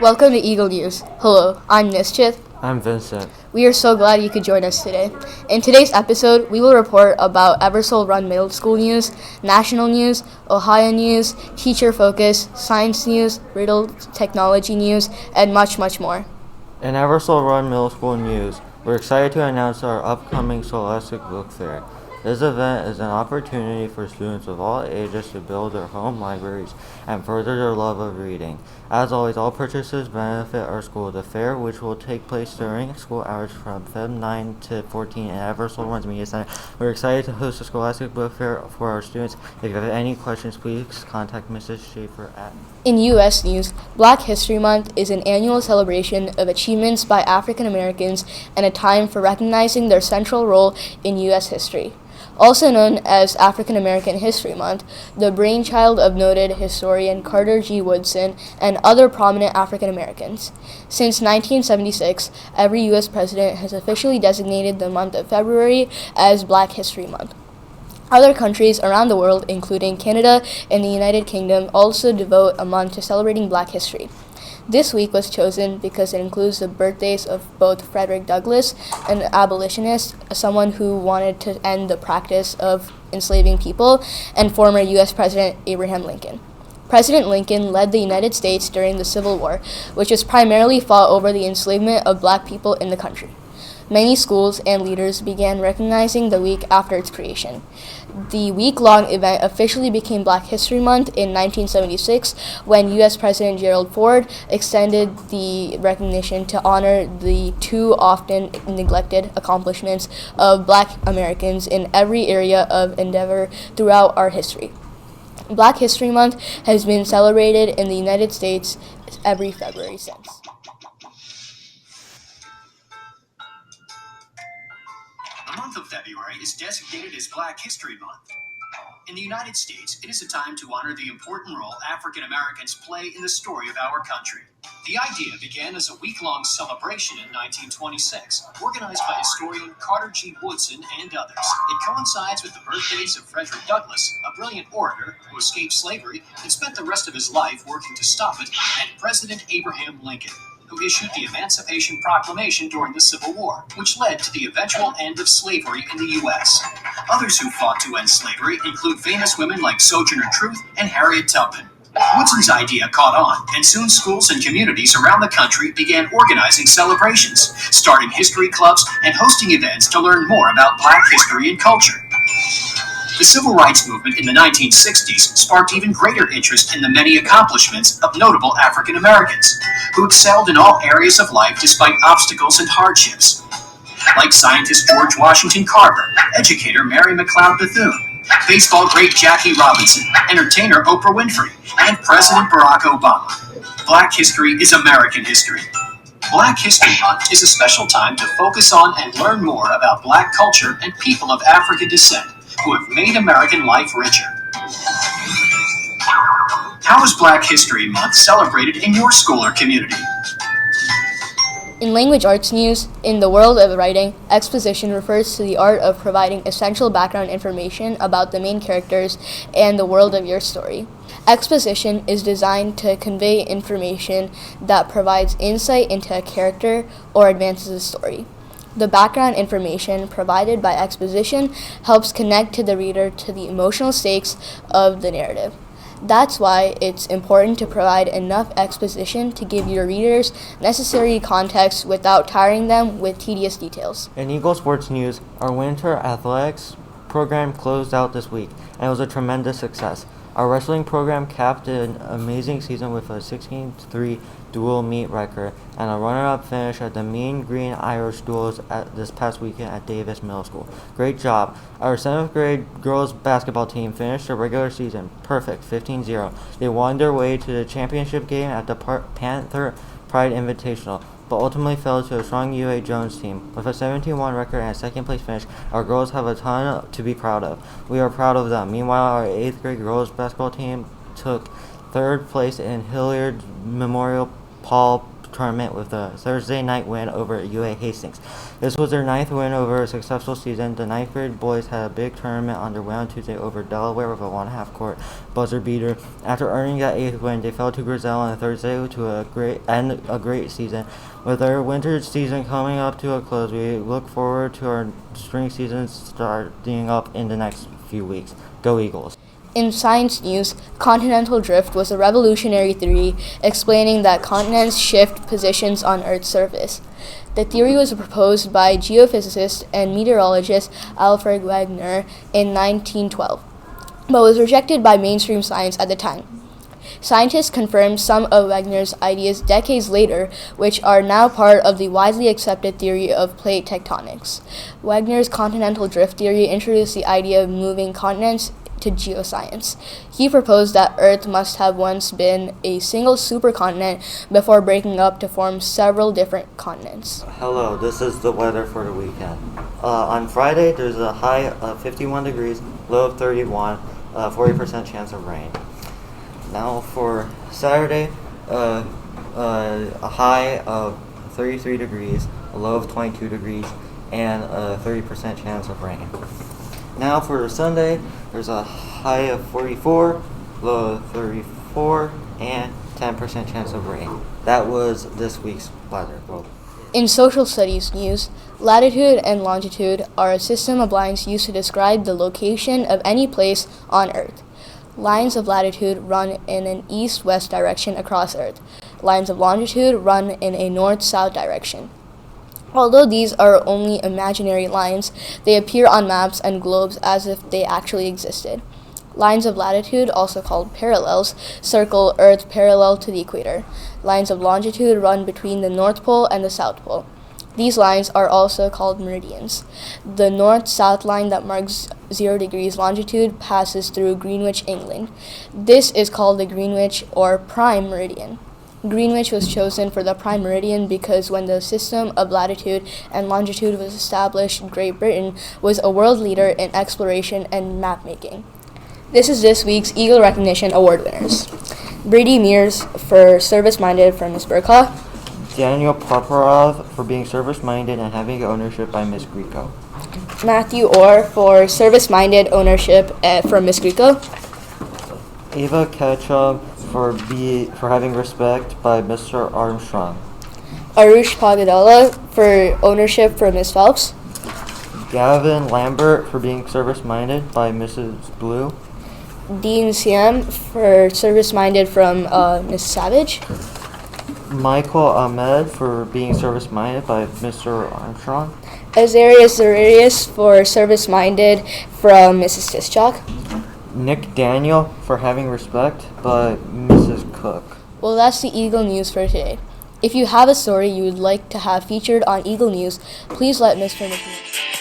Welcome to Eagle News. Hello, I'm Nischith. I'm Vincent. We are so glad you could join us today. In today's episode, we will report about Eversole Run Middle School news, national news, Ohio news, teacher focus, science news, riddle technology news, and much, much more. In Eversole Run Middle School news, we're excited to announce our upcoming Scholastic Book Fair. This event is an opportunity for students of all ages to build their home libraries and further their love of reading. As always, all purchases benefit our school. The fair, which will take place during school hours from Feb 9 to 14 at Eversole Runs Media Center. We're excited to host a Scholastic Book Fair for our students. If you have any questions, please contact Mrs. Schaefer at... In U.S. news, Black History Month is an annual celebration of achievements by African Americans and a time for recognizing their central role in U.S. history. Also known as African American History Month, the brainchild of noted historian Carter G. Woodson and other prominent African Americans. Since 1976, every U.S. president has officially designated the month of February as Black History Month. Other countries around the world, including Canada and the United Kingdom, also devote a month to celebrating Black history. This week was chosen because it includes the birthdays of both Frederick Douglass, an abolitionist, someone who wanted to end the practice of enslaving people, and former U.S. President Abraham Lincoln. President Lincoln led the United States during the Civil War, which was primarily fought over the enslavement of Black people in the country. Many schools and leaders began recognizing the week after its creation. The week-long event officially became Black History Month in 1976 when U.S. President Gerald Ford extended the recognition to honor the too often neglected accomplishments of Black Americans in every area of endeavor throughout our history. Black History Month has been celebrated in the United States every February since. The month of February is designated as Black History Month. In the United States, it is a time to honor the important role African Americans play in the story of our country. The idea began as a week-long celebration in 1926, organized by historian Carter G. Woodson and others. It coincides with the birthdays of Frederick Douglass, a brilliant orator who escaped slavery and spent the rest of his life working to stop it, and President Abraham Lincoln, who issued the Emancipation Proclamation during the Civil War, which led to the eventual end of slavery in the U.S. Others who fought to end slavery include famous women like Sojourner Truth and Harriet Tubman. Woodson's idea caught on, and soon schools and communities around the country began organizing celebrations, starting history clubs, and hosting events to learn more about Black history and culture. The Civil Rights Movement in the 1960s sparked even greater interest in the many accomplishments of notable African Americans, who excelled in all areas of life despite obstacles and hardships, like scientist George Washington Carver, educator Mary McLeod Bethune, baseball great Jackie Robinson, entertainer Oprah Winfrey, and President Barack Obama. Black history is American history. Black History Month is a special time to focus on and learn more about Black culture and people of African descent who have made American life richer. How is Black History Month celebrated in your school or community? In language arts news, in the world of writing, exposition refers to the art of providing essential background information about the main characters and the world of your story. Exposition is designed to convey information that provides insight into a character or advances a story. The background information provided by exposition helps connect to the reader to the emotional stakes of the narrative. That's why it's important to provide enough exposition to give your readers necessary context without tiring them with tedious details. In Eagle Sports News, our winter athletics program closed out this week, and it was a tremendous success. Our wrestling program capped an amazing season with a 16-3 dual meet record and a runner-up finish at the Mean Green Irish Duels this past weekend at Davis Middle School. Great job. Our 7th grade girls basketball team finished the regular season perfect, 15-0. They won their way to the championship game at the Panther Pride Invitational, but ultimately fell to a strong UA Jones team. With a 17-1 record and a second-place finish, our girls have a ton to be proud of. We are proud of them. Meanwhile, our 8th grade girls basketball team took 3rd place in Hilliard Memorial Paul tournament with a Thursday night win over UA Hastings. This was their 9th win over a successful season. The 9th grade boys had a big tournament underway on Tuesday over Delaware with a 1.5 court buzzer beater. After earning that 8th win, they fell to Grizel on Thursday to a great season. With our winter season coming up to a close, we look forward to our spring season starting up in the next few weeks. Go Eagles. In science news, continental drift was a revolutionary theory explaining that continents shift positions on Earth's surface. The theory was proposed by geophysicist and meteorologist Alfred Wegener in 1912, but was rejected by mainstream science at the time. Scientists confirmed some of Wegener's ideas decades later, which are now part of the widely accepted theory of plate tectonics. Wegener's continental drift theory introduced the idea of moving continents to geoscience. He proposed that Earth must have once been a single supercontinent before breaking up to form several different continents. Hello, this is the weather for the weekend. On Friday, there's a high of 51 degrees, low of 31, 40% chance of rain. Now for Saturday, a high of 33 degrees, a low of 22 degrees, and a 30% chance of rain. Now for Sunday, there's a high of 44, low of 34, and 10% chance of rain. That was this week's weather. In social studies news, latitude and longitude are a system of lines used to describe the location of any place on Earth. Lines of latitude run in an east-west direction across Earth. Lines of longitude run in a north-south direction. Although these are only imaginary lines, they appear on maps and globes as if they actually existed. Lines of latitude, also called parallels, circle Earth parallel to the equator. Lines of longitude run between the North Pole and the South Pole. These lines are also called meridians. The north-south line that marks 0 degrees longitude passes through Greenwich, England. This is called the Greenwich or prime meridian. Greenwich was chosen for the prime meridian because when the system of latitude and longitude was established, Great Britain was a world leader in exploration and map-making. This is this week's Eagle Recognition Award winners. Brady Mears for Service-Minded from Miss Burkha. Daniel Paparov for being service-minded and having ownership by Miss Greco. Matthew Orr for Service-Minded ownership from Miss Greco. Ava Ketchum for having respect by Mr. Armstrong. Arush Pagadala for ownership from Miss Phelps. Gavin Lambert for being service-minded by Mrs. Blue. Dean Siam for service-minded from Miss Savage. Michael Ahmed for being service-minded by Mr. Armstrong. Azarius Zarius for service-minded from Mrs. Tischok. Nick Daniel for having respect by Mrs. Cook. Well, that's the Eagle News for today. If you have a story you would like to have featured on Eagle News, please let Mr. Nick know.